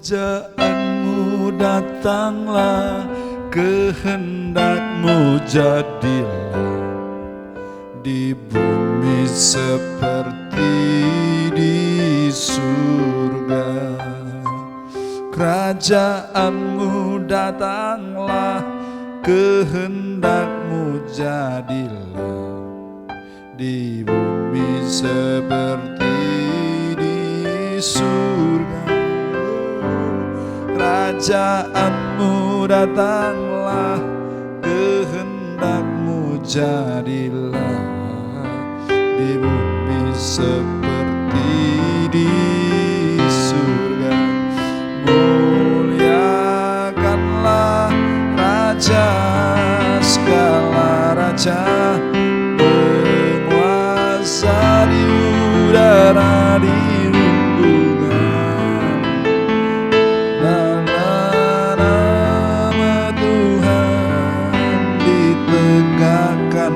Kerajaanmu datanglah, kehendakmu jadilah di bumi seperti di surga. Kerajaanmu datanglah, kehendakmu jadilah di bumi seperti di surga. Kerajaanmu datanglah, kehendakmu jadilah di bumi seperti di surga. Muliakanlah Raja segala raja, penguasa di udara di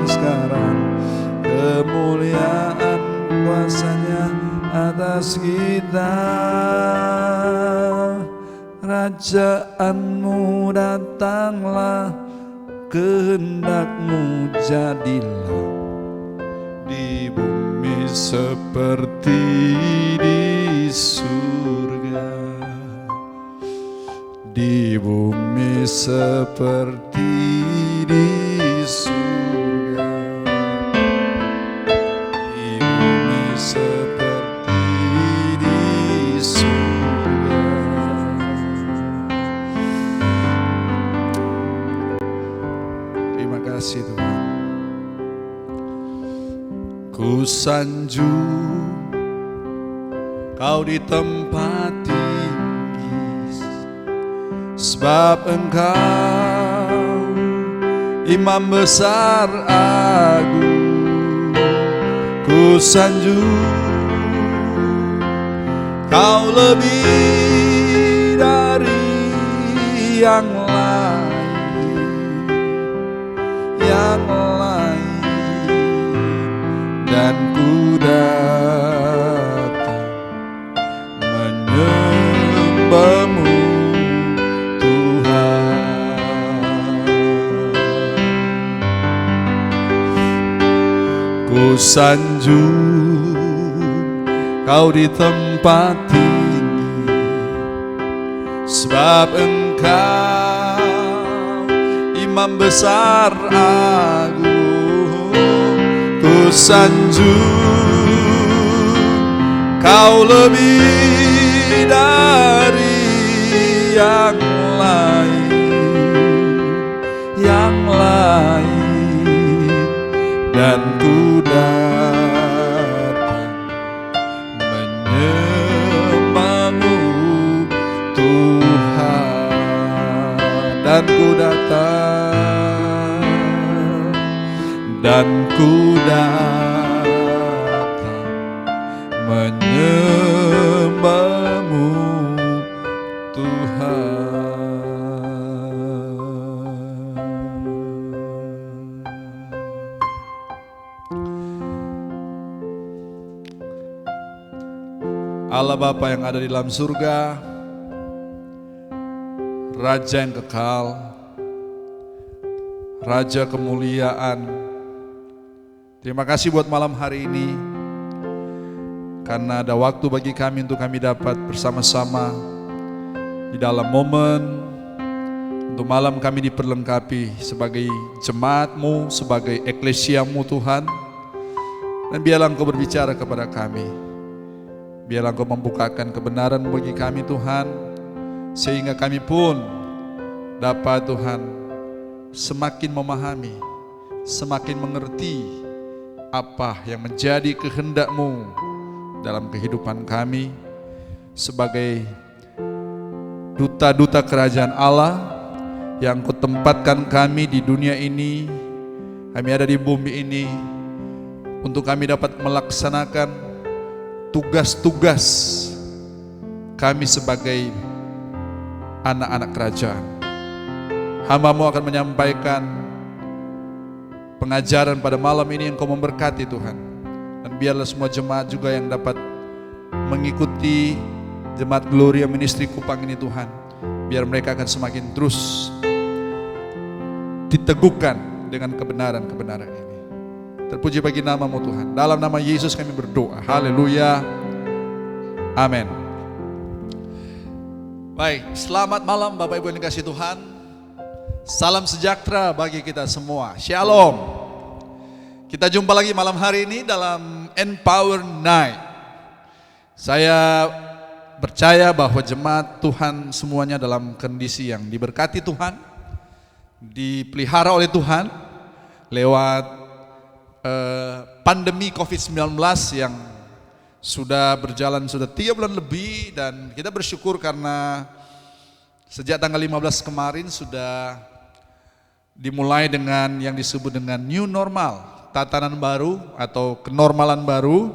sekarang, kemuliaan kuasanya atas kita. Kerajaanmu datanglah, kehendakmu jadilah di bumi seperti di surga. Di bumi seperti di surga, di bumi seperti di surga. Terima kasih Tuhan. Ku sanjung Kau di tempat tinggi, sebab Engkau Imam besar agung. Ku sanjung Kau lebih dari yang lain, dan ku datang menyembahmu Ku sanjung Kau di tempat tinggi, sebab Engkau Imam besar agung. Ku sanjung Kau lebih dari yang lain, dan ku datang menyembahmu Tuhan. Dan ku datang menyembahmu Tuhan. Allah Bapa yang ada di dalam surga, Raja yang kekal, Raja kemuliaan. Terima kasih buat malam hari ini, karena ada waktu bagi kami untuk kami dapat bersama-sama di dalam momen untuk malam kami diperlengkapi sebagai jemaat-Mu, sebagai eklesia-Mu Tuhan. Dan biarlah Engkau berbicara kepada kami. Biarlah Engkau membukakan kebenaran bagi kami Tuhan, sehingga kami pun dapat Tuhan semakin memahami, semakin mengerti apa yang menjadi kehendak-Mu dalam kehidupan kami sebagai duta-duta kerajaan Allah yang Kau tempatkan kami di dunia ini. Kami ada di bumi ini untuk kami dapat melaksanakan tugas-tugas kami sebagai anak-anak kerajaan. Hamba-Mu akan menyampaikan pengajaran pada malam ini, Engkau memberkati Tuhan. Dan biarlah semua jemaat juga yang dapat mengikuti Jemaat Gloria Ministry Kupang ini Tuhan, biar mereka akan semakin terus diteguhkan dengan kebenaran-kebenaran ini. Terpuji bagi nama-Mu Tuhan. Dalam nama Yesus kami berdoa. Haleluya. Amin. Baik, selamat malam Bapak Ibu yang dikasihi Tuhan. Salam sejahtera bagi kita semua. Shalom. Kita jumpa lagi malam hari ini dalam Empower Night. Saya percaya bahwa jemaat Tuhan semuanya dalam kondisi yang diberkati Tuhan, dipelihara oleh Tuhan lewat pandemi COVID-19 yang sudah berjalan sudah 3 bulan lebih, dan kita bersyukur karena sejak tanggal 15 kemarin sudah dimulai dengan yang disebut dengan new normal, tatanan baru atau kenormalan baru,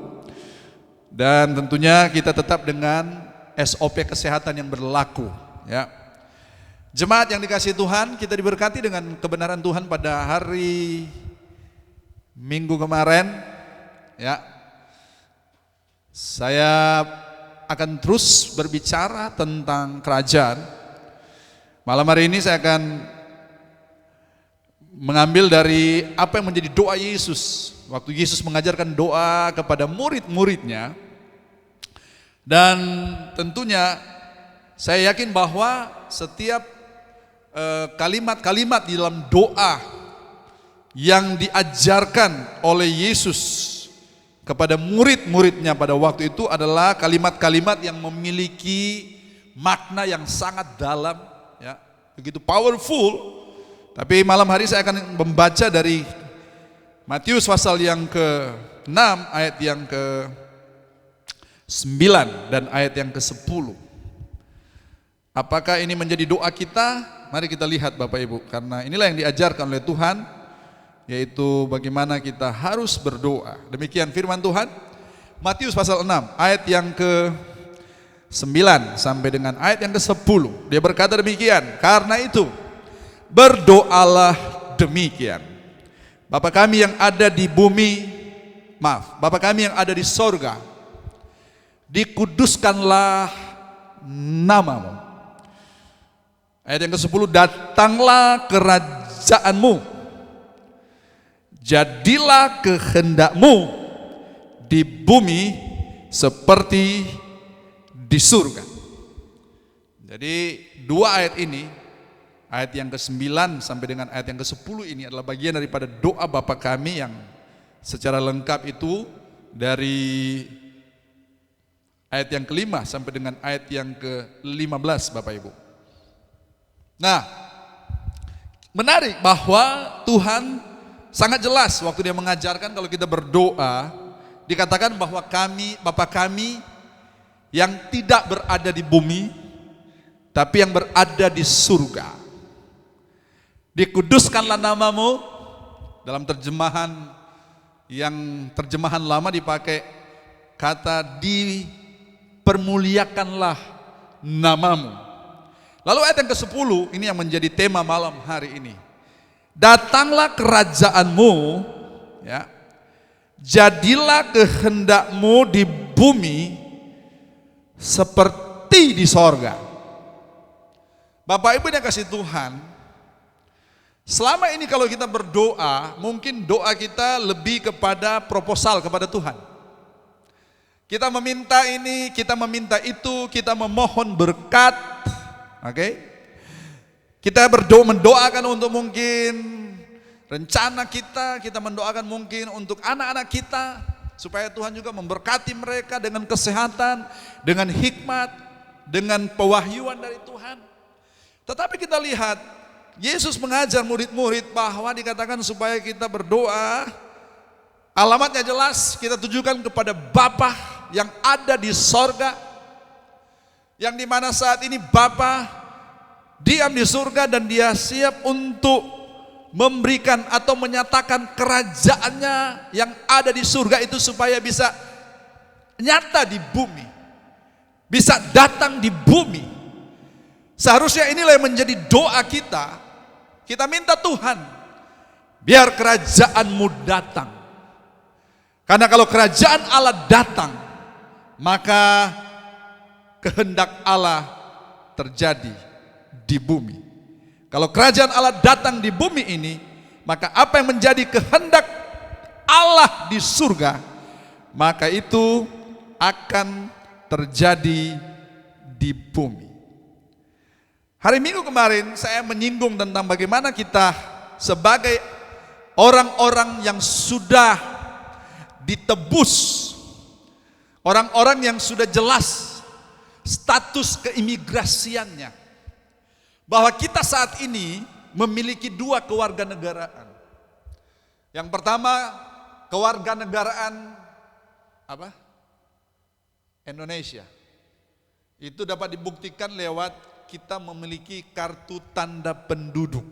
dan tentunya kita tetap dengan SOP kesehatan yang berlaku ya. Jemaat yang dikasihi Tuhan, kita diberkati dengan kebenaran Tuhan pada hari Minggu kemarin ya. Saya akan terus berbicara tentang kerajaan. Malam hari ini saya akan mengambil dari apa yang menjadi doa Yesus waktu Yesus mengajarkan doa kepada murid-muridnya. Dan tentunya saya yakin bahwa setiap kalimat-kalimat di dalam doa yang diajarkan oleh Yesus kepada murid-muridnya pada waktu itu adalah kalimat-kalimat yang memiliki makna yang sangat dalam ya, begitu powerful. Tapi malam hari saya akan membaca dari Matius pasal yang ke-6 ayat yang ke-9 dan ayat yang ke-10. Apakah ini menjadi doa kita? Mari kita lihat Bapak Ibu, karena inilah yang diajarkan oleh Tuhan, yaitu bagaimana kita harus berdoa. Demikian firman Tuhan, Matius pasal 6 ayat yang ke-9 sampai dengan ayat yang ke-10. Dia berkata demikian, karena itu berdoalah demikian. Bapa kami yang ada di bumi, Bapa kami yang ada di sorga, dikuduskanlah namamu. Ayat yang ke-10, datanglah kerajaanmu, jadilah kehendakmu di bumi seperti di surga. Jadi dua ayat ini, ayat yang ke-9 sampai dengan ayat yang ke-10 ini adalah bagian daripada doa Bapa kami yang secara lengkap itu dari ayat yang ke-5 sampai dengan ayat yang ke-15 Bapak Ibu. Nah, menarik bahwa Tuhan sangat jelas waktu dia mengajarkan kalau kita berdoa, dikatakan bahwa kami, Bapa kami yang tidak berada di bumi, tapi yang berada di surga. Dikuduskanlah namamu, dalam terjemahan yang terjemahan lama dipakai kata dipermuliakanlah namamu. Lalu ayat yang ke-10 ini yang menjadi tema malam hari ini. Datanglah kerajaanmu ya, jadilah kehendakmu di bumi seperti di sorga. Bapak Ibu yang kasih Tuhan, selama ini kalau kita berdoa, mungkin doa kita lebih kepada proposal kepada Tuhan. Kita meminta ini, kita meminta itu, kita memohon berkat, oke? Kita mendoakan untuk mungkin rencana kita mendoakan mungkin untuk anak-anak kita, supaya Tuhan juga memberkati mereka dengan kesehatan, dengan hikmat, dengan pewahyuan dari Tuhan. Tetapi kita lihat, Yesus mengajar murid-murid bahwa dikatakan supaya kita berdoa, alamatnya jelas, kita tujukan kepada Bapa yang ada di sorga, yang dimana saat ini Bapa diam di surga dan dia siap untuk memberikan atau menyatakan kerajaannya yang ada di surga itu supaya bisa nyata di bumi, bisa datang di bumi. Seharusnya inilah yang menjadi doa kita. Kita minta Tuhan, biar kerajaanmu datang. Karena kalau kerajaan Allah datang, maka kehendak Allah terjadi di bumi. Kalau kerajaan Allah datang di bumi ini, maka apa yang menjadi kehendak Allah di surga, maka itu akan terjadi di bumi. Hari Minggu kemarin saya menyinggung tentang bagaimana kita sebagai orang-orang yang sudah ditebus, orang-orang yang sudah jelas status keimigrasiannya, bahwa kita saat ini memiliki dua kewarganegaraan. Yang pertama, kewarganegaraan apa? Indonesia. Itu dapat dibuktikan lewat kita memiliki kartu tanda penduduk.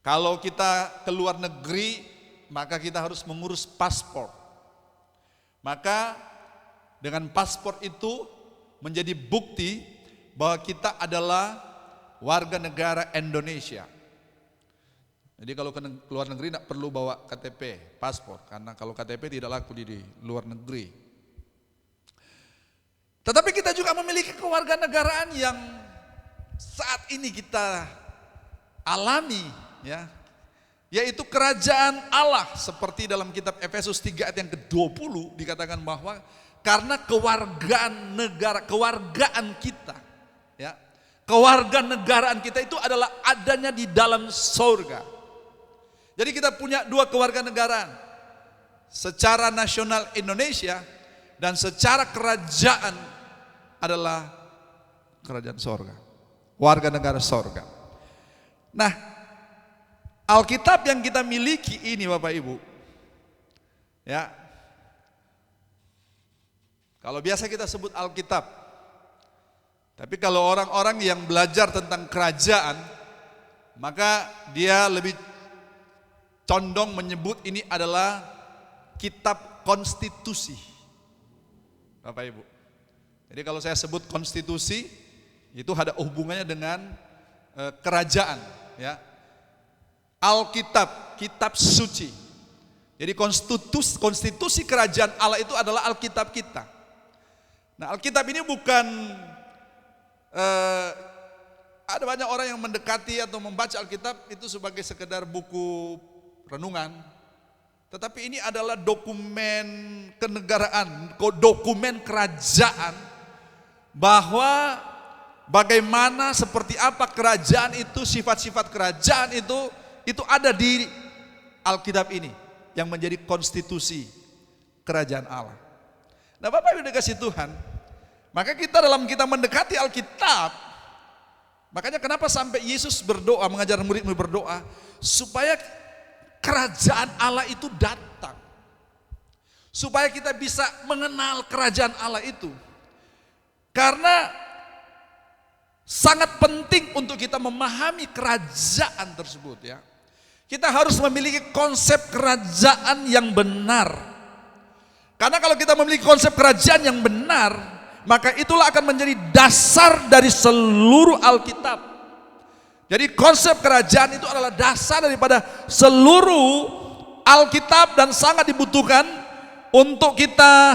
Kalau kita ke luar negeri, maka kita harus mengurus paspor. Maka dengan paspor itu menjadi bukti bahwa kita adalah warga negara Indonesia. Jadi kalau ke luar negeri tidak perlu bawa KTP, paspor, karena kalau KTP tidak laku di luar negeri. Tetapi kita juga memiliki kewarganegaraan yang saat ini kita alami, ya, yaitu kerajaan Allah. Seperti dalam kitab Efesus 3 ayat yang ke-20 dikatakan bahwa karena kewargaan kita, ya, kewarganegaraan kita itu adalah adanya di dalam surga. Jadi kita punya dua kewarganegaraan, secara nasional Indonesia dan secara kerajaan adalah kerajaan sorga, warga negara sorga. Nah, Alkitab yang kita miliki ini Bapak Ibu, ya, kalau biasa kita sebut Alkitab, tapi kalau orang-orang yang belajar tentang kerajaan, maka dia lebih condong menyebut ini adalah kitab konstitusi. Bapak Ibu, jadi kalau saya sebut konstitusi, itu ada hubungannya dengan kerajaan, ya. Alkitab, kitab suci. Jadi konstitusi kerajaan Allah itu adalah Alkitab kita. Nah, Alkitab ini bukan ada banyak orang yang mendekati atau membaca Alkitab itu sebagai sekedar buku renungan. Tetapi ini adalah dokumen kenegaraan, dokumen kerajaan, bahwa bagaimana, seperti apa kerajaan itu, sifat-sifat kerajaan itu ada di Alkitab ini yang menjadi konstitusi kerajaan Allah. Nah, Bapak Ibu dikasih Tuhan, maka kita mendekati Alkitab, makanya kenapa sampai Yesus berdoa, mengajar murid-murid berdoa supaya kerajaan Allah itu datang, supaya kita bisa mengenal kerajaan Allah itu. Karena sangat penting untuk kita memahami kerajaan tersebut, ya. Kita harus memiliki konsep kerajaan yang benar. Karena kalau kita memiliki konsep kerajaan yang benar, maka itulah akan menjadi dasar dari seluruh Alkitab. Jadi konsep kerajaan itu adalah dasar daripada seluruh Alkitab dan sangat dibutuhkan untuk kita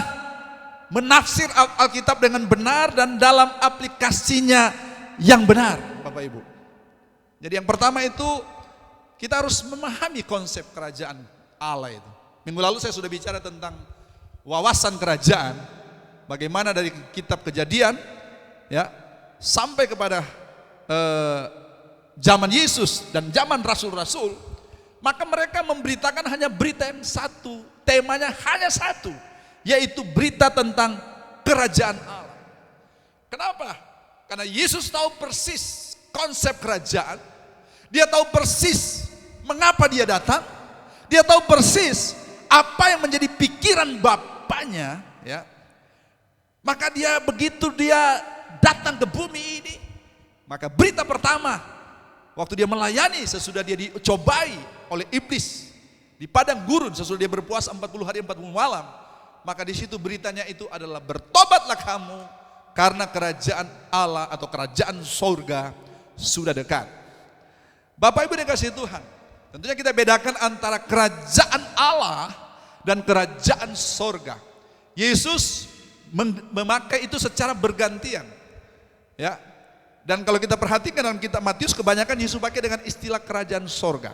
menafsir Alkitab dengan benar dan dalam aplikasinya yang benar, Bapak Ibu. Jadi yang pertama itu kita harus memahami konsep kerajaan Allah itu. Minggu lalu saya sudah bicara tentang wawasan kerajaan, bagaimana dari kitab Kejadian, ya, sampai kepada zaman Yesus dan zaman rasul-rasul, maka mereka memberitakan hanya berita yang satu, temanya hanya satu, yaitu berita tentang kerajaan Allah. Kenapa? Karena Yesus tahu persis konsep kerajaan, dia tahu persis mengapa dia datang, dia tahu persis apa yang menjadi pikiran Bapaknya, ya. Maka begitu dia datang ke bumi ini, maka berita pertama waktu dia melayani sesudah dia dicobai oleh iblis di padang gurun, sesudah dia berpuasa 40 hari 40 malam, maka di situ beritanya itu adalah bertobatlah kamu karena kerajaan Allah atau kerajaan surga sudah dekat. Bapak Ibu dikasih Tuhan, tentunya kita bedakan antara kerajaan Allah dan kerajaan surga. Yesus memakai itu secara bergantian. Ya. Dan kalau kita perhatikan dalam kitab Matius, kebanyakan Yesus pakai dengan istilah kerajaan sorga.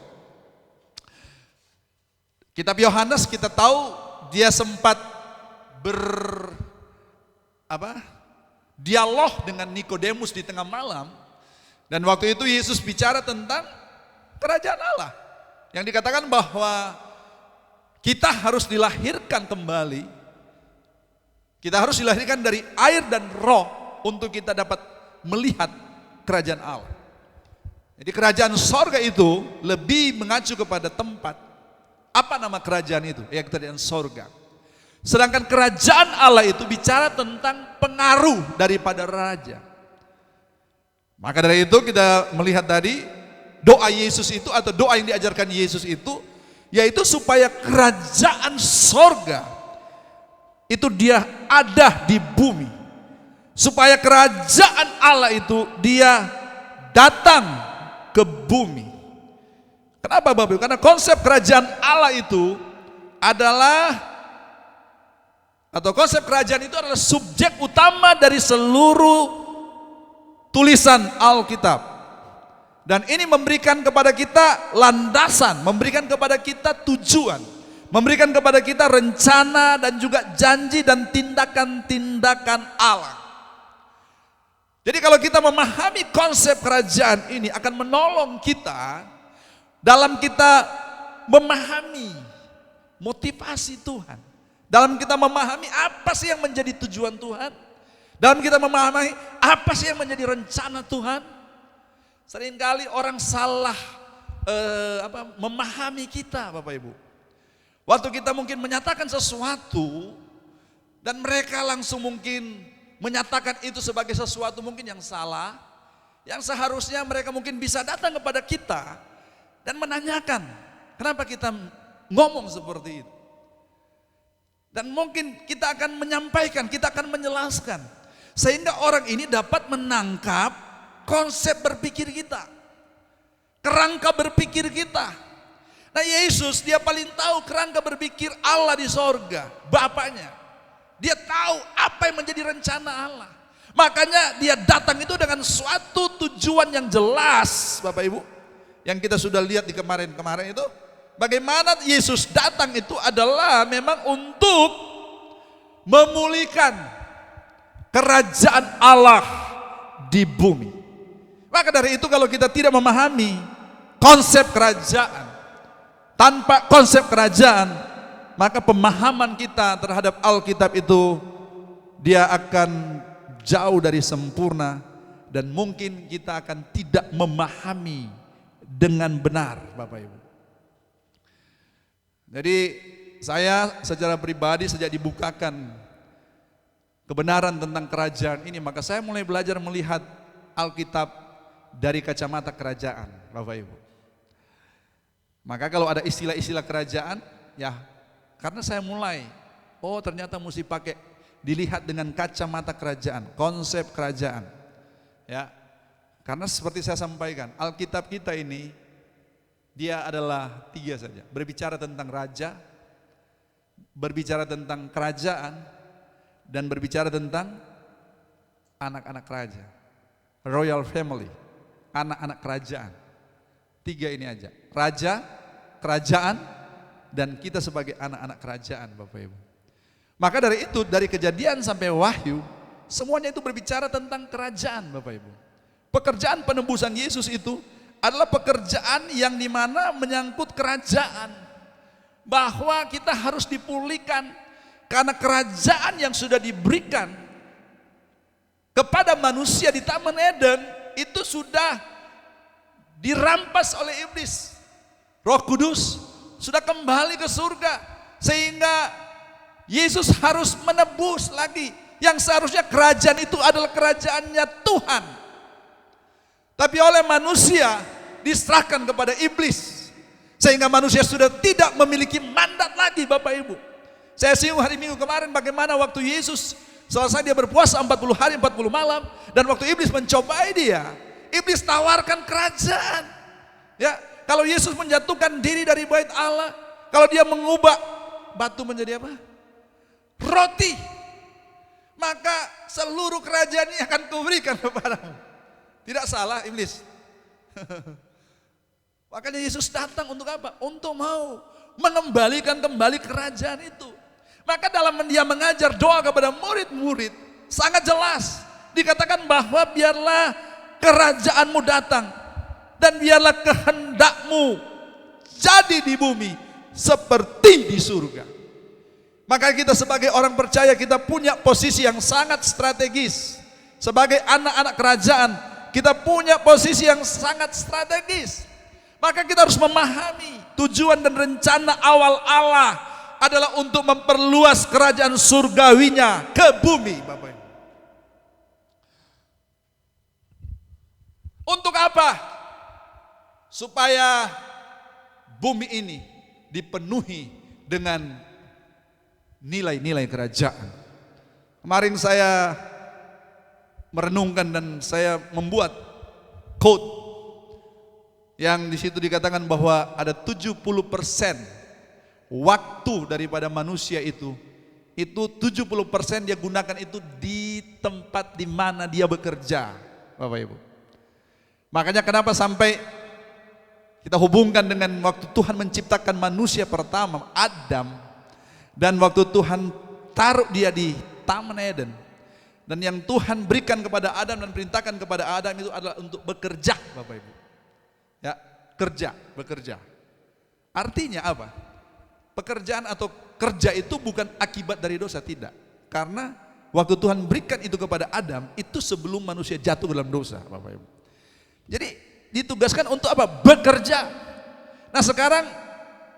Kitab Yohanes kita tahu dia sempat dialog dengan Nikodemus di tengah malam, dan waktu itu Yesus bicara tentang kerajaan Allah, yang dikatakan bahwa kita harus dilahirkan kembali, kita harus dilahirkan dari air dan roh untuk kita dapat melihat kerajaan Allah. Jadi kerajaan sorga itu lebih mengacu kepada tempat. Apa nama kerajaan itu? Ya, kerajaan sorga. Sedangkan kerajaan Allah itu bicara tentang pengaruh daripada raja. Maka dari itu kita melihat tadi doa Yesus itu, atau doa yang diajarkan Yesus itu, yaitu supaya kerajaan sorga itu dia ada di bumi. Supaya kerajaan Allah itu dia datang ke bumi. Kenapa Bapak Ibu? Karena konsep kerajaan Allah itu adalah, atau konsep kerajaan itu adalah subjek utama dari seluruh tulisan Alkitab. Dan ini memberikan kepada kita landasan, memberikan kepada kita tujuan, memberikan kepada kita rencana dan juga janji dan tindakan-tindakan Allah. Jadi kalau kita memahami konsep kerajaan ini akan menolong kita dalam kita memahami motivasi Tuhan, dalam kita memahami apa sih yang menjadi tujuan Tuhan, dalam kita memahami apa sih yang menjadi rencana Tuhan. Seringkali orang salah memahami kita, Bapak Ibu. Waktu kita mungkin menyatakan sesuatu dan mereka langsung mungkin menyatakan itu sebagai sesuatu mungkin yang salah, yang seharusnya mereka mungkin bisa datang kepada kita dan menanyakan kenapa kita ngomong seperti itu. Dan mungkin kita akan menyampaikan, kita akan menjelaskan, sehingga orang ini dapat menangkap konsep berpikir kita, kerangka berpikir kita. Nah, Yesus dia paling tahu kerangka berpikir Allah di sorga, Bapaknya. Dia tahu apa yang menjadi rencana Allah. Makanya dia datang itu dengan suatu tujuan yang jelas, Bapak Ibu. Yang kita sudah lihat di kemarin-kemarin itu, bagaimana Yesus datang itu adalah memang untuk memulihkan kerajaan Allah di bumi. Maka dari itu kalau kita tidak memahami konsep kerajaan, tanpa konsep kerajaan, maka pemahaman kita terhadap Alkitab itu dia akan jauh dari sempurna, dan mungkin kita akan tidak memahami dengan benar, Bapak Ibu. Jadi saya secara pribadi sejak dibukakan kebenaran tentang kerajaan ini, maka saya mulai belajar melihat Alkitab dari kacamata kerajaan, Bapak Ibu. Maka kalau ada istilah-istilah kerajaan, ya karena saya mulai, oh ternyata mesti pakai dilihat dengan kacamata kerajaan, konsep kerajaan. Ya. Karena seperti saya sampaikan, Alkitab kita ini dia adalah 3 saja. Berbicara tentang raja, berbicara tentang kerajaan, dan berbicara tentang anak-anak raja. Royal family, anak-anak kerajaan. 3 ini aja. Raja, kerajaan, dan kita sebagai anak-anak kerajaan, Bapak Ibu. Maka dari itu, dari Kejadian sampai Wahyu, semuanya itu berbicara tentang kerajaan, Bapak Ibu. Pekerjaan penebusan Yesus itu adalah pekerjaan yang dimana menyangkut kerajaan, bahwa kita harus dipulihkan karena kerajaan yang sudah diberikan kepada manusia di Taman Eden itu sudah dirampas oleh iblis. Roh Kudus sudah kembali ke surga, sehingga Yesus harus menebus lagi yang seharusnya kerajaan itu adalah kerajaannya Tuhan, tapi oleh manusia diserahkan kepada iblis, sehingga manusia sudah tidak memiliki mandat lagi, Bapak Ibu. Saya singgung hari Minggu kemarin bagaimana waktu Yesus selesai dia berpuasa 40 hari 40 malam, dan waktu iblis mencobai dia, iblis tawarkan kerajaan. Ya, kalau Yesus menjatuhkan diri dari bait Allah, kalau dia mengubah batu menjadi apa? Roti. maka seluruh kerajaan ini akan kuberikan kepadamu. Tidak salah iblis. Makanya Yesus datang untuk apa? Untuk mau mengembalikan kembali kerajaan itu. Maka dalam dia mengajar doa kepada murid-murid, sangat jelas dikatakan bahwa biarlah kerajaanmu datang dan biarlah kehendakmu jadi di bumi seperti di surga. Maka kita sebagai orang percaya, kita punya posisi yang sangat strategis. Sebagai anak-anak kerajaan, kita punya posisi yang sangat strategis. Maka kita harus memahami tujuan dan rencana awal Allah adalah untuk memperluas kerajaan surgawinya ke bumi, Bapak Ibu. Untuk apa? Supaya bumi ini dipenuhi dengan nilai-nilai kerajaan. Kemarin saya merenungkan dan saya membuat quote yang di situ dikatakan bahwa ada 70% waktu daripada manusia itu 70% dia gunakan itu di tempat di mana dia bekerja, Bapak Ibu. Makanya kenapa sampai kita hubungkan dengan waktu Tuhan menciptakan manusia pertama, Adam, dan waktu Tuhan taruh dia di Taman Eden, dan yang Tuhan berikan kepada Adam dan perintahkan kepada Adam itu adalah untuk bekerja, Bapak Ibu. Ya, bekerja. Artinya apa? Pekerjaan atau kerja itu bukan akibat dari dosa, tidak. Karena waktu Tuhan berikan itu kepada Adam, itu sebelum manusia jatuh dalam dosa, Bapak Ibu. Jadi ditugaskan untuk apa? Bekerja. Nah sekarang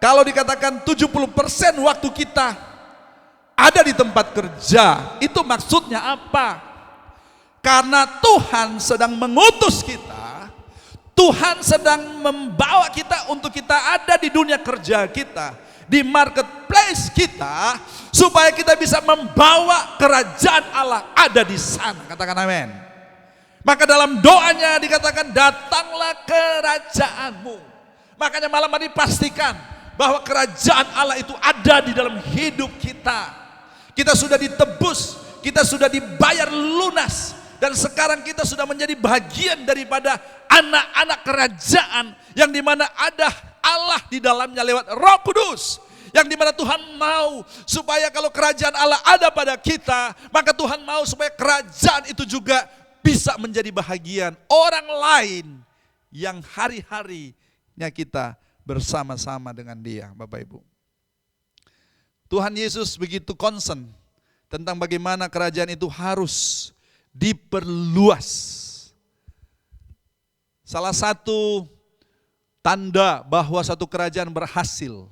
kalau dikatakan 70% waktu kita ada di tempat kerja, itu maksudnya apa? Karena Tuhan sedang mengutus kita, Tuhan sedang membawa kita untuk kita ada di dunia kerja kita, di marketplace kita, supaya kita bisa membawa kerajaan Allah ada di sana. Katakan amin. Maka dalam doanya dikatakan, datanglah kerajaanmu. Makanya malam hari pastikan bahwa kerajaan Allah itu ada di dalam hidup kita. Kita sudah ditebus, kita sudah dibayar lunas, dan sekarang kita sudah menjadi bagian daripada anak-anak kerajaan yang dimana ada Allah di dalamnya lewat Roh Kudus, yang dimana Tuhan mau supaya kalau kerajaan Allah ada pada kita, maka Tuhan mau supaya kerajaan itu juga bisa menjadi bahagian orang lain yang hari-harinya kita bersama-sama dengan dia, Bapak Ibu. Tuhan Yesus begitu concern tentang bagaimana kerajaan itu harus diperluas. Salah satu tanda bahwa satu kerajaan berhasil,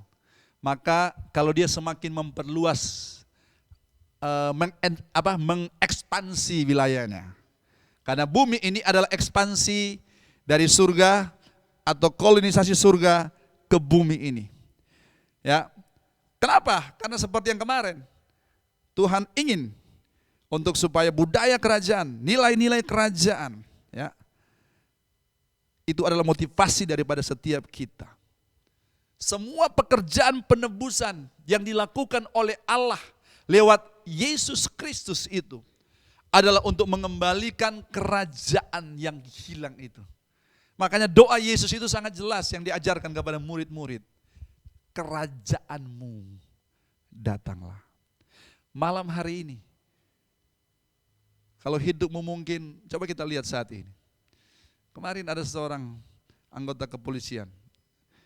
maka kalau dia semakin memperluas, mengekspansi wilayahnya. Karena bumi ini adalah ekspansi dari surga atau kolonisasi surga ke bumi ini. Ya. Kenapa? Karena seperti yang kemarin, Tuhan ingin untuk supaya budaya kerajaan, nilai-nilai kerajaan, ya, itu adalah motivasi daripada setiap kita. Semua pekerjaan penebusan yang dilakukan oleh Allah lewat Yesus Kristus itu adalah untuk mengembalikan kerajaan yang hilang itu. Makanya doa Yesus itu sangat jelas yang diajarkan kepada murid-murid. Kerajaanmu datanglah. Malam hari ini, kalau hidupmu mungkin, coba kita lihat saat ini. Kemarin ada seorang anggota kepolisian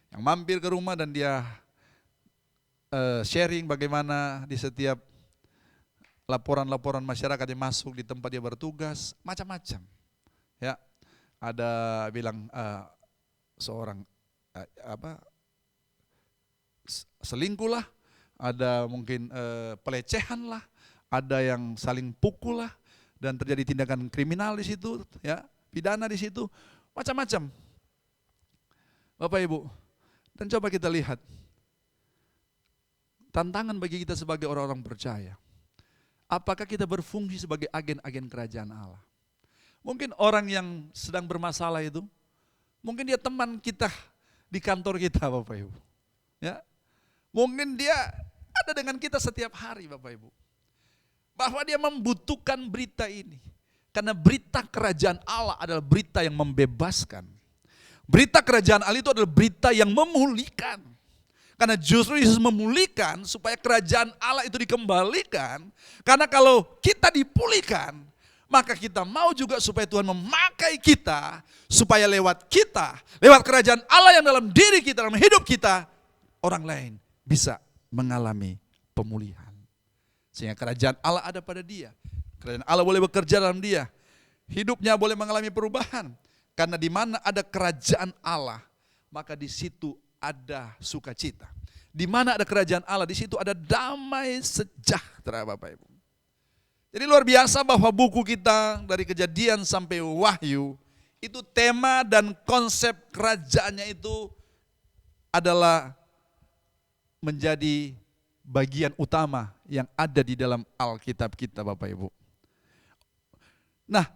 yang mampir ke rumah dan dia sharing bagaimana di setiap laporan-laporan masyarakat yang masuk di tempat dia bertugas, macam-macam. Ya, ada bilang seorang selingkuh lah, ada mungkin pelecehan lah, ada yang saling pukul lah, dan terjadi tindakan kriminal di situ, ya, pidana di situ, macam-macam. Bapak Ibu, dan coba kita lihat tantangan bagi kita sebagai orang-orang percaya. Apakah kita berfungsi sebagai agen-agen kerajaan Allah? Mungkin orang yang sedang bermasalah itu, mungkin dia teman kita di kantor kita, Bapak Ibu. Ya, mungkin dia ada dengan kita setiap hari, Bapak Ibu. bahwa dia membutuhkan berita ini. Karena berita kerajaan Allah adalah berita yang membebaskan. Berita kerajaan Allah itu adalah berita yang memulihkan. Karena justru Yesus memulihkan supaya kerajaan Allah itu dikembalikan. Karena kalau kita dipulihkan, maka kita mau juga supaya Tuhan memakai kita, supaya lewat kita, lewat kerajaan Allah yang dalam diri kita, dalam hidup kita, orang lain bisa mengalami pemulihan. Sehingga kerajaan Allah ada pada dia. Kerajaan Allah boleh bekerja dalam dia. Hidupnya boleh mengalami perubahan. Karena di mana ada kerajaan Allah, maka di situ ada sukacita. Di mana ada kerajaan Allah, di situ ada damai sejahtera, Bapak Ibu. Jadi luar biasa bahwa buku kita dari Kejadian sampai Wahyu, itu tema dan konsep kerajaannya itu adalah menjadi bagian utama yang ada di dalam Alkitab kita, Bapak Ibu. Nah,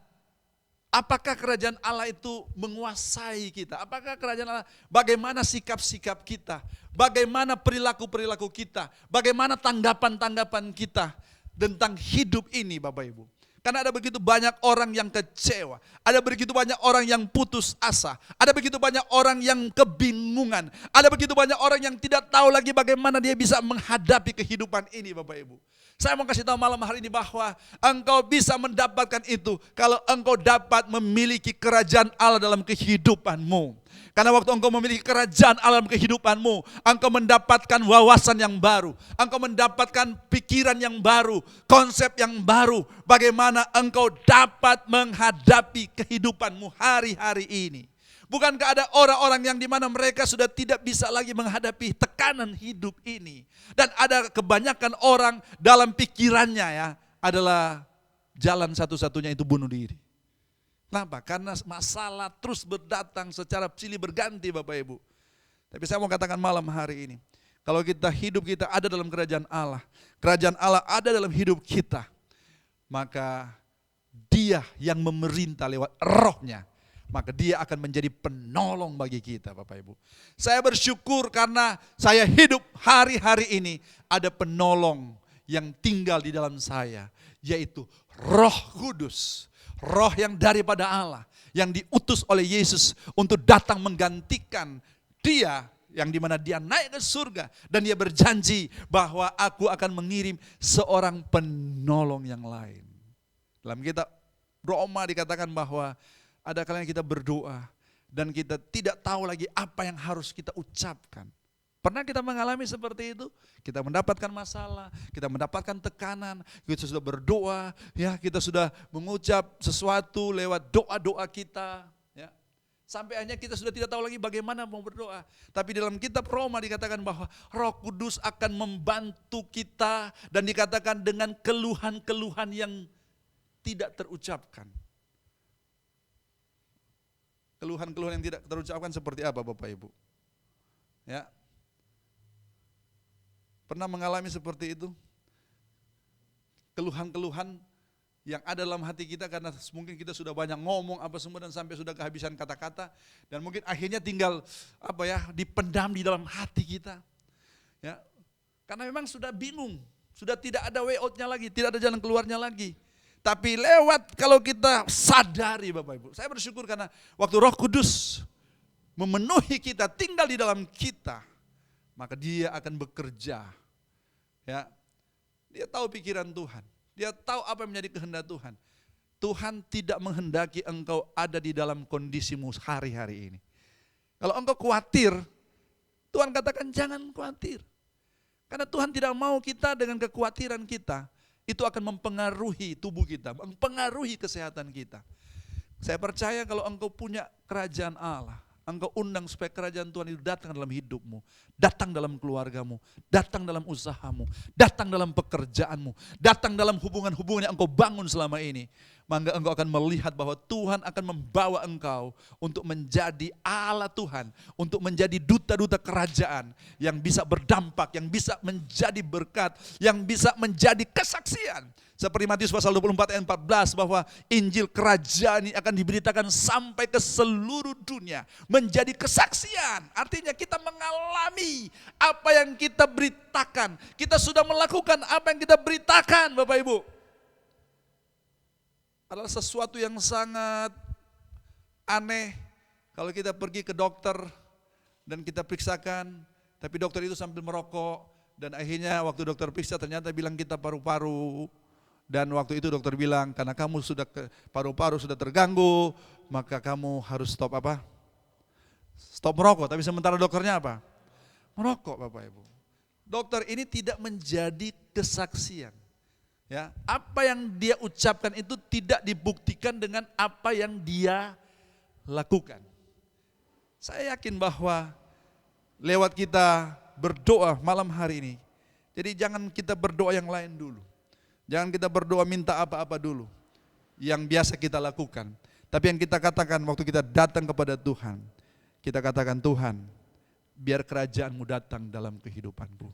apakah kerajaan Allah itu menguasai kita? Apakah kerajaan Allah, bagaimana sikap-sikap kita? Bagaimana perilaku-perilaku kita? Bagaimana tanggapan-tanggapan kita tentang hidup ini, Bapak Ibu? Karena ada begitu banyak orang yang kecewa, ada begitu banyak orang yang putus asa, ada begitu banyak orang yang kebingungan, ada begitu banyak orang yang tidak tahu lagi bagaimana dia bisa menghadapi kehidupan ini, Bapak Ibu. Saya mau kasih tahu malam hari ini bahwa engkau bisa mendapatkan itu kalau engkau dapat memiliki kerajaan Allah dalam kehidupanmu. Karena waktu engkau memiliki kerajaan Allah dalam kehidupanmu, engkau mendapatkan wawasan yang baru, engkau mendapatkan pikiran yang baru, konsep yang baru, bagaimana engkau dapat menghadapi kehidupanmu hari-hari ini. Bukankah ada orang-orang yang dimana mereka sudah tidak bisa lagi menghadapi tekanan hidup ini. Dan ada kebanyakan orang dalam pikirannya ya adalah jalan satu-satunya itu bunuh diri. Kenapa? Karena masalah terus berdatang secara silih berganti, Bapak Ibu. Tapi saya mau katakan malam hari ini, kalau hidup kita ada dalam kerajaan Allah ada dalam hidup kita, maka Dia yang memerintah lewat rohnya, maka dia akan menjadi penolong bagi kita, Bapak Ibu. Saya bersyukur karena saya hidup hari-hari ini ada penolong yang tinggal di dalam saya, yaitu Roh Kudus. Roh yang daripada Allah, yang diutus oleh Yesus untuk datang menggantikan dia, yang dimana dia naik ke surga. Dan dia berjanji bahwa aku akan mengirim seorang penolong yang lain. Dalam kitab Roma dikatakan bahwa ada kalanya kita berdoa dan kita tidak tahu lagi apa yang harus kita ucapkan. Pernah kita mengalami seperti itu? Kita mendapatkan masalah, kita mendapatkan tekanan, kita sudah berdoa, ya kita sudah mengucap sesuatu lewat doa-doa kita, ya. Sampai akhirnya kita sudah tidak tahu lagi bagaimana mau berdoa. Tapi dalam kitab Roma dikatakan bahwa Roh Kudus akan membantu kita dan dikatakan dengan keluhan-keluhan yang tidak terucapkan. Keluhan-keluhan yang tidak terucapkan seperti apa, Bapak Ibu? Ya. Pernah mengalami seperti itu? Keluhan-keluhan yang ada dalam hati kita karena mungkin kita sudah banyak ngomong apa semua dan sampai sudah kehabisan kata-kata dan mungkin akhirnya tinggal dipendam di dalam hati kita. Ya. Karena memang sudah bingung, sudah tidak ada way out-nya lagi, tidak ada jalan keluarnya lagi. Tapi lewat kalau kita sadari, Bapak Ibu, saya bersyukur karena waktu Roh Kudus memenuhi kita, tinggal di dalam kita, maka Dia akan bekerja. Ya, Dia tahu pikiran Tuhan, Dia tahu apa yang menjadi kehendak Tuhan. Tuhan tidak menghendaki engkau ada di dalam kondisimu hari-hari ini. Kalau engkau khawatir, Tuhan katakan jangan khawatir. Karena Tuhan tidak mau kita dengan kekhawatiran kita, itu akan mempengaruhi tubuh kita, mempengaruhi kesehatan kita. Saya percaya kalau engkau punya kerajaan Allah, engkau undang supaya kerajaan Tuhan itu datang dalam hidupmu, datang dalam keluargamu, datang dalam usahamu, datang dalam pekerjaanmu, datang dalam hubungan-hubungan yang engkau bangun selama ini. Maka engkau akan melihat bahwa Tuhan akan membawa engkau untuk menjadi ala Tuhan, untuk menjadi duta-duta kerajaan yang bisa berdampak, yang bisa menjadi berkat, yang bisa menjadi kesaksian. Seperti Matius pasal 24 ayat 14 bahwa Injil kerajaan ini akan diberitakan sampai ke seluruh dunia, menjadi kesaksian. Artinya kita mengalami apa yang kita beritakan, kita sudah melakukan apa yang kita beritakan, Bapak Ibu. adalah sesuatu yang sangat aneh kalau kita pergi ke dokter dan kita periksakan, tapi dokter itu sambil merokok, dan akhirnya waktu dokter periksa ternyata bilang kita paru-paru, dan waktu itu dokter bilang karena kamu sudah paru-paru sudah terganggu, maka kamu harus stop apa? Stop merokok. Tapi sementara dokternya apa? Merokok, Bapak Ibu. Dokter ini tidak menjadi kesaksian. Ya, apa yang dia ucapkan itu tidak dibuktikan dengan apa yang dia lakukan. Saya yakin bahwa lewat kita berdoa malam hari ini, jadi jangan kita berdoa yang lain dulu. Jangan kita berdoa minta apa-apa dulu yang biasa kita lakukan. Tapi yang kita katakan waktu kita datang kepada Tuhan, kita katakan, Tuhan, biar kerajaan-Mu datang dalam kehidupanku.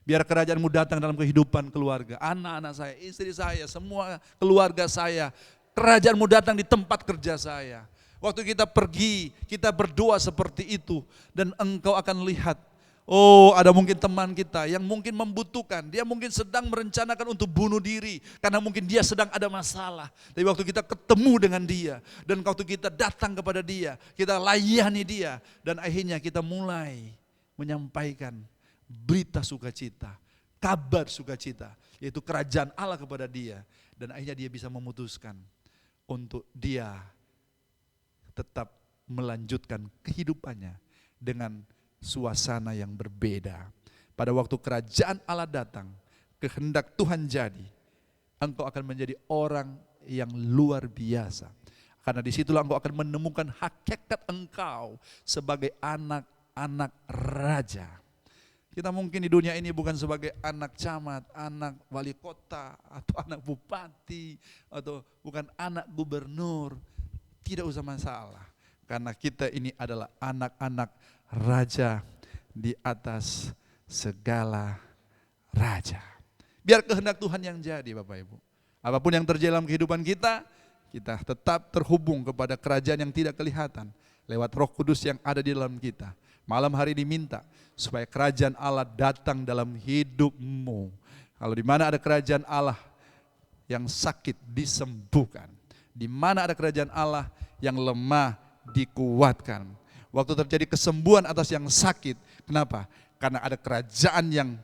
Biar kerajaan-Mu datang dalam kehidupan keluarga, anak-anak saya, istri saya, semua keluarga saya. Kerajaan-Mu datang di tempat kerja saya. Waktu kita pergi, kita berdoa seperti itu, dan engkau akan lihat, oh ada mungkin teman kita yang mungkin membutuhkan, dia mungkin sedang merencanakan untuk bunuh diri, karena mungkin dia sedang ada masalah. Tapi waktu kita ketemu dengan dia, dan waktu kita datang kepada dia, kita layani dia, dan akhirnya kita mulai menyampaikan berita sukacita, kabar sukacita, yaitu kerajaan Allah kepada dia, dan akhirnya dia bisa memutuskan untuk dia tetap melanjutkan kehidupannya dengan suasana yang berbeda. Pada waktu kerajaan Allah datang, kehendak Tuhan jadi, engkau akan menjadi orang yang luar biasa. Karena disitulah engkau akan menemukan hakikat engkau sebagai anak-anak raja. Kita mungkin di dunia ini bukan sebagai anak camat, anak wali kota, atau anak bupati, atau bukan anak gubernur. Tidak usah masalah, karena kita ini adalah anak-anak raja di atas segala raja. Biar kehendak Tuhan yang jadi, Bapak Ibu. Apapun yang terjadi dalam kehidupan kita, kita tetap terhubung kepada kerajaan yang tidak kelihatan lewat Roh Kudus yang ada di dalam kita. Malam hari diminta supaya kerajaan Allah datang dalam hidupmu. Kalau di mana ada kerajaan Allah, yang sakit disembuhkan. Di mana ada kerajaan Allah, yang lemah dikuatkan. Waktu terjadi kesembuhan atas yang sakit, kenapa? Karena ada kerajaan yang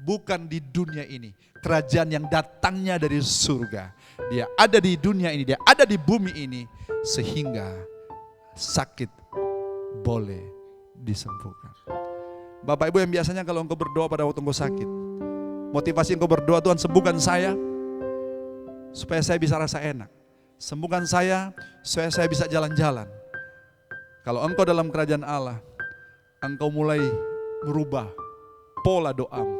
bukan di dunia ini, kerajaan yang datangnya dari surga. Dia ada di dunia ini, dia ada di bumi ini, sehingga sakit boleh disembuhkan. Bapak Ibu yang biasanya kalau engkau berdoa pada waktu engkau sakit, motivasi engkau berdoa, Tuhan sembuhkan saya supaya saya bisa rasa enak. Sembuhkan saya supaya saya bisa jalan-jalan. Kalau engkau dalam kerajaan Allah, engkau mulai merubah pola doamu.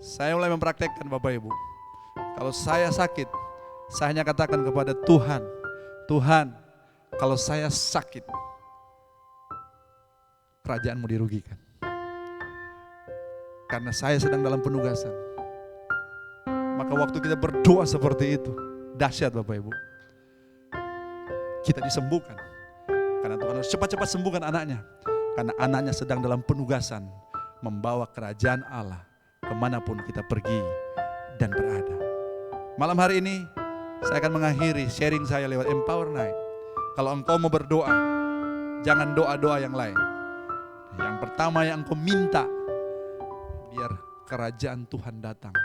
Saya mulai mempraktekkan, Bapak Ibu. Kalau saya sakit, saya hanya katakan kepada Tuhan, Tuhan, kalau saya sakit, kerajaan-Mu dirugikan. Karena saya sedang dalam penugasan. Maka waktu kita berdoa seperti itu, dahsyat Bapak Ibu. Kita disembuhkan. Karena Tuhan harus cepat-cepat sembuhkan anaknya. Karena anaknya sedang dalam penugasan membawa kerajaan Allah kemanapun kita pergi dan berada. Malam hari ini saya akan mengakhiri sharing saya lewat Empower Night. Kalau engkau mau berdoa, jangan doa-doa yang lain. Yang pertama yang engkau minta, biar kerajaan Tuhan datang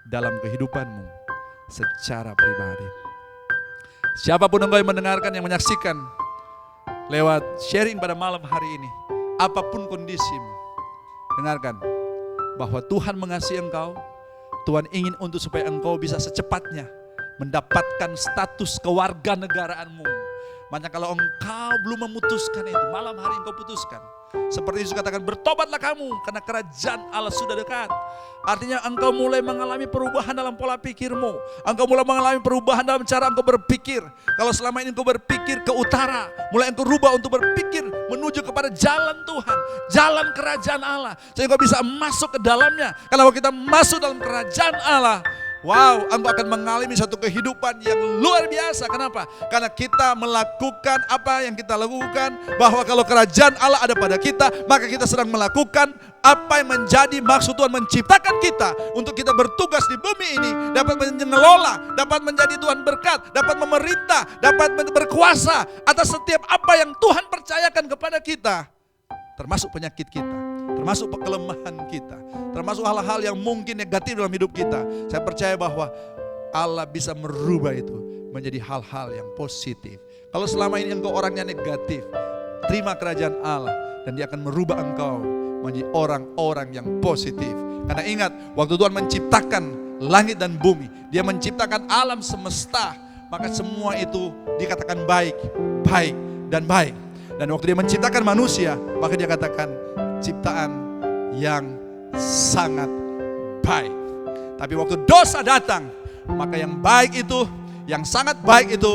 dalam kehidupanmu secara pribadi. Siapapun engkau yang mendengarkan, yang menyaksikan lewat sharing pada malam hari ini, apapun kondisimu, dengarkan bahwa Tuhan mengasihi engkau. Tuhan ingin untuk supaya engkau bisa secepatnya mendapatkan status kewarganegaraanmu. Makanya kalau engkau belum memutuskan itu, malam hari engkau putuskan. Seperti Yesus katakan, bertobatlah kamu karena kerajaan Allah sudah dekat. Artinya engkau mulai mengalami perubahan dalam pola pikirmu. Engkau mulai mengalami perubahan dalam cara engkau berpikir. Kalau selama ini engkau berpikir ke utara, mulai engkau rubah untuk berpikir menuju kepada jalan Tuhan, jalan kerajaan Allah. Sehingga engkau bisa masuk ke dalamnya. Kalau kita masuk dalam kerajaan Allah, wow, engkau akan mengalami satu kehidupan yang luar biasa. Kenapa? Karena kita melakukan apa yang kita lakukan, bahwa kalau kerajaan Allah ada pada kita, maka kita sedang melakukan apa yang menjadi maksud Tuhan menciptakan kita untuk kita bertugas di bumi ini, dapat mengelola, dapat menjadi Tuhan berkat, dapat memerintah, dapat berkuasa atas setiap apa yang Tuhan percayakan kepada kita, termasuk penyakit kita, termasuk kelemahan kita, termasuk hal-hal yang mungkin negatif dalam hidup kita. Saya percaya bahwa Allah bisa merubah itu menjadi hal-hal yang positif. Kalau selama ini engkau orangnya negatif, terima kerajaan Allah dan Dia akan merubah engkau menjadi orang-orang yang positif. Karena ingat, waktu Tuhan menciptakan langit dan bumi, Dia menciptakan alam semesta, maka semua itu dikatakan baik, baik, dan baik. Dan waktu Dia menciptakan manusia, maka Dia katakan ciptaan yang sangat baik. Tapi waktu dosa datang, maka yang baik itu, yang sangat baik itu,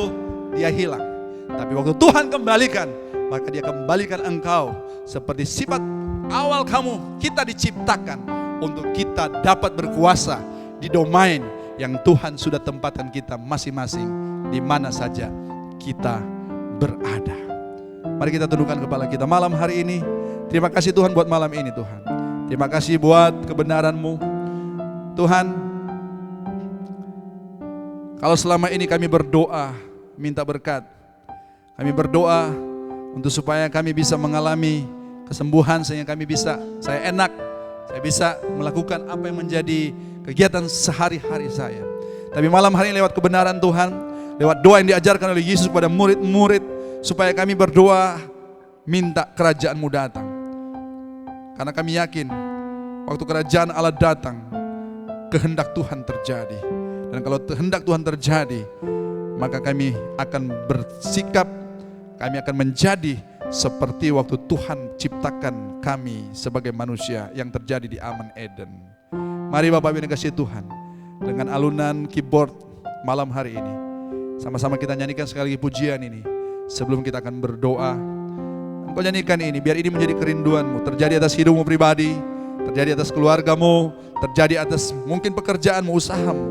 dia hilang. Tapi waktu Tuhan kembalikan, maka Dia kembalikan engkau seperti sifat awal kita diciptakan untuk kita dapat berkuasa di domain yang Tuhan sudah tempatkan kita masing-masing di mana saja kita berada. Mari kita tundukkan kepala kita malam hari ini. Terima kasih Tuhan buat malam ini Tuhan. Terima kasih buat kebenaran-Mu Tuhan. Kalau selama ini kami berdoa minta berkat, kami berdoa untuk supaya kami bisa mengalami kesembuhan sehingga kami bisa, saya bisa melakukan apa yang menjadi kegiatan sehari-hari saya. Tapi malam hari ini lewat kebenaran Tuhan, lewat doa yang diajarkan oleh Yesus kepada murid-murid, supaya kami berdoa minta kerajaan-Mu datang. Karena kami yakin waktu kerajaan Allah datang, kehendak Tuhan terjadi. Dan kalau kehendak Tuhan terjadi, maka kami akan bersikap, kami akan menjadi seperti waktu Tuhan ciptakan kami sebagai manusia yang terjadi di Taman Eden. Mari Bapak Ibu yang kasih Tuhan, dengan alunan keyboard malam hari ini, sama-sama kita nyanyikan sekali lagi pujian ini. Sebelum kita akan berdoa, engkau nyanyikan ini, biar ini menjadi kerinduanmu, terjadi atas hidupmu pribadi, terjadi atas keluargamu, terjadi atas mungkin pekerjaanmu, usahamu.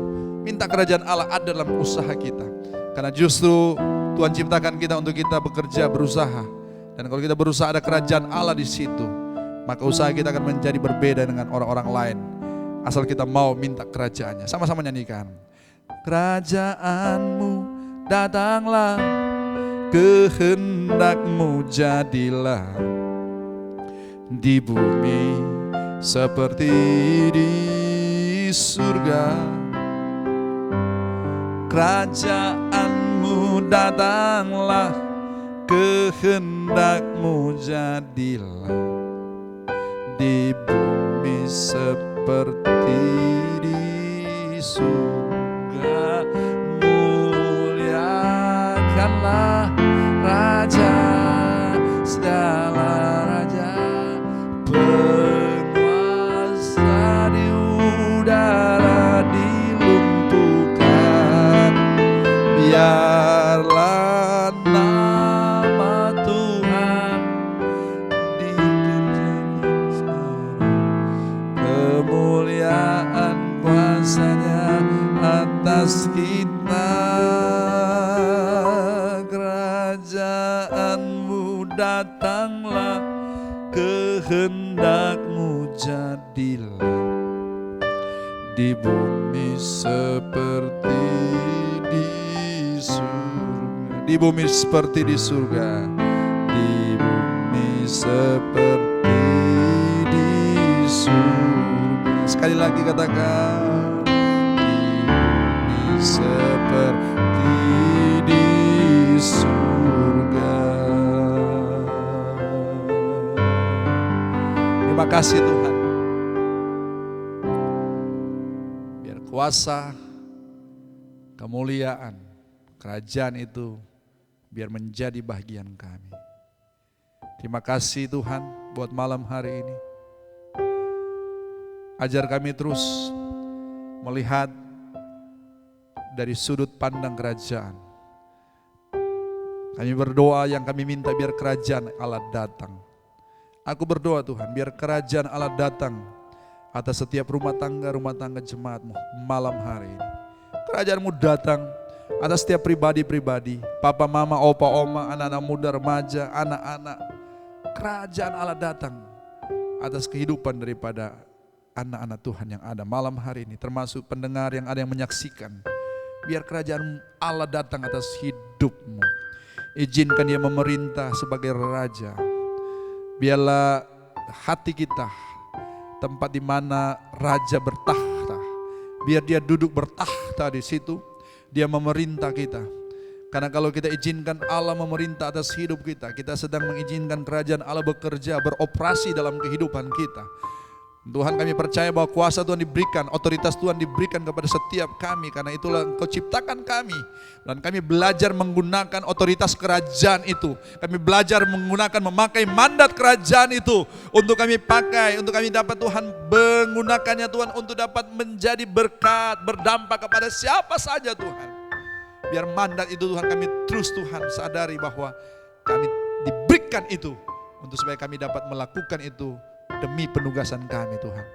Minta kerajaan Allah ada dalam usaha kita. Karena justru Tuhan ciptakan kita untuk kita bekerja, berusaha. Dan kalau kita berusaha ada kerajaan Allah di situ, maka usaha kita akan menjadi berbeda dengan orang-orang lain. Asal kita mau minta kerajaannya. Sama-sama nyanyikan. Kerajaan-Mu datanglah, kehendak-Mu jadilah di bumi seperti di surga. Kerajaan-Mu datanglah, kehendak-Mu jadilah di bumi seperti di surga. Muliakanlah Raja segala raja, penguasa di udara dilumpuhkan. Biarlah nama Tuhan diterjemahkan sekarang, kemuliaan kuasa-Nya atas kita. Kerajaan-Mu datanglah, kehendak-Mu jadilah di bumi seperti di surga. Di bumi seperti di surga. Di bumi seperti di surga. Sekali lagi katakan, di bumi seperti di surga. Terima kasih Tuhan. Biar kuasa, kemuliaan, kerajaan itu biar menjadi bagian kami. Terima kasih Tuhan buat malam hari ini. Ajar kami terus melihat dari sudut pandang kerajaan. Kami berdoa yang kami minta biar kerajaan Allah datang. Aku berdoa Tuhan biar kerajaan Allah datang atas setiap rumah tangga jemaat-Mu malam hari ini. kerajaan-Mu datang atas setiap pribadi-pribadi, papa, mama, opa, oma, anak-anak muda, remaja, anak-anak. Kerajaan Allah datang atas kehidupan daripada anak-anak Tuhan yang ada malam hari ini, termasuk pendengar yang ada yang menyaksikan. Biar kerajaan Allah datang atas hidupmu. Izinkan Dia memerintah sebagai Raja. Biarlah hati kita tempat di mana Raja bertahta. Biar Dia duduk bertahta di situ. Dia memerintah kita. Karena kalau kita izinkan Allah memerintah atas hidup kita, kita sedang mengizinkan kerajaan Allah bekerja, beroperasi dalam kehidupan kita. Tuhan, kami percaya bahwa kuasa Tuhan diberikan, otoritas Tuhan diberikan kepada setiap kami. Karena itulah Engkau ciptakan kami. Dan kami belajar menggunakan otoritas kerajaan itu. Kami belajar memakai mandat kerajaan itu. Untuk kami pakai, untuk kami dapat Tuhan menggunakannya Tuhan. Untuk dapat menjadi berkat, berdampak kepada siapa saja Tuhan. Biar mandat itu Tuhan kami terus Tuhan sadari bahwa kami diberikan itu. Untuk supaya kami dapat melakukan itu demi penugasan kami Tuhan.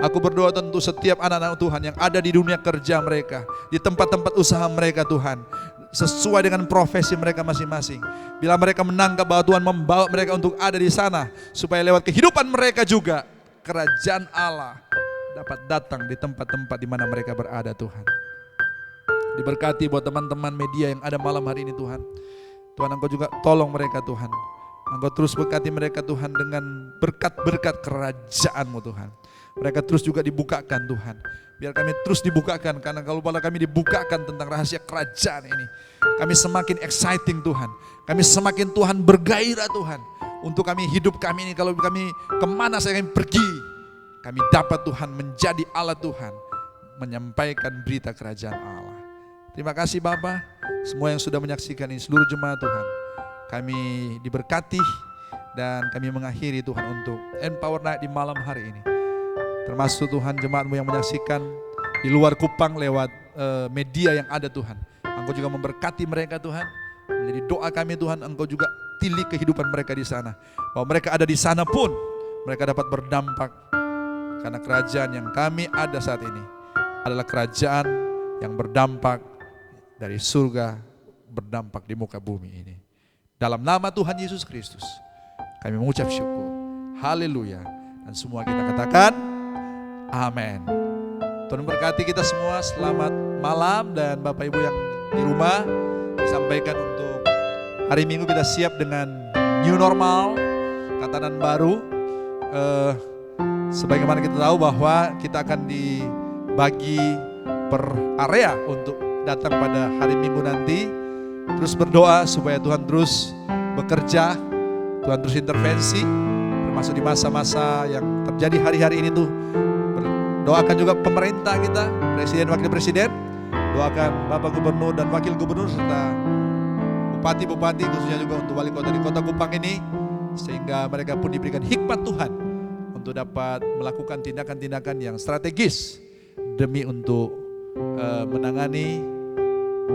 Aku berdoa tentu setiap anak-anak Tuhan yang ada di dunia kerja mereka, di tempat-tempat usaha mereka Tuhan, sesuai dengan profesi mereka masing-masing. Bila mereka menangkap bahwa Tuhan membawa mereka untuk ada di sana, supaya lewat kehidupan mereka juga kerajaan Allah dapat datang di tempat-tempat di mana mereka berada Tuhan. Diberkati buat teman-teman media yang ada malam hari ini Tuhan. Tuhan, Engkau juga tolong mereka Tuhan. Engkau terus berkati mereka Tuhan dengan berkat-berkat kerajaan-Mu Tuhan. Mereka terus juga dibukakan Tuhan. Biar kami terus dibukakan, karena kalau kami dibukakan tentang rahasia kerajaan ini, kami semakin exciting Tuhan. Kami semakin Tuhan bergairah Tuhan. Untuk kami hidup kami ini, kalau kami kemana saya kami pergi, kami dapat Tuhan menjadi Allah Tuhan, menyampaikan berita kerajaan Allah. Terima kasih Bapa, semua yang sudah menyaksikan ini, seluruh jemaat Tuhan. Kami diberkati dan kami mengakhiri Tuhan untuk Empower Night di malam hari ini. Termasuk Tuhan jemaat-Mu yang menyaksikan di luar Kupang lewat media yang ada Tuhan. Engkau juga memberkati mereka Tuhan. Menjadi doa kami Tuhan, Engkau juga tilik kehidupan mereka di sana. Bahwa mereka ada di sana pun mereka dapat berdampak. Karena kerajaan yang kami ada saat ini adalah kerajaan yang berdampak dari surga, berdampak di muka bumi ini. Dalam nama Tuhan Yesus Kristus, kami mengucap syukur. Haleluya. Dan semua kita katakan, amin. Tuhan berkati kita semua. Selamat malam. Dan Bapak Ibu yang di rumah, disampaikan untuk hari Minggu kita siap dengan new normal, tatanan baru. Sebagaimana kita tahu bahwa kita akan dibagi per area untuk datang pada hari Minggu nanti. Terus berdoa supaya Tuhan terus bekerja, Tuhan terus intervensi, termasuk di masa-masa yang terjadi hari-hari ini tuh. Doakan juga pemerintah kita, presiden, wakil presiden, doakan Bapak Gubernur dan Wakil Gubernur serta bupati-bupati, khususnya juga untuk wali kota di Kota Kupang ini, sehingga mereka pun diberikan hikmat Tuhan untuk dapat melakukan tindakan-tindakan yang strategis demi untuk menangani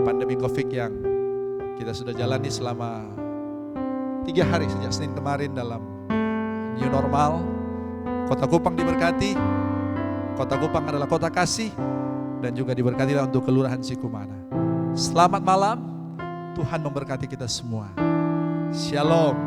pandemi COVID yang kita sudah jalani selama 3 hari sejak Senin kemarin dalam new normal. Kota Kupang diberkati. Kota Kupang adalah kota kasih dan juga diberkatilah untuk Kelurahan Sikumana. Selamat malam. Tuhan memberkati kita semua. Shalom.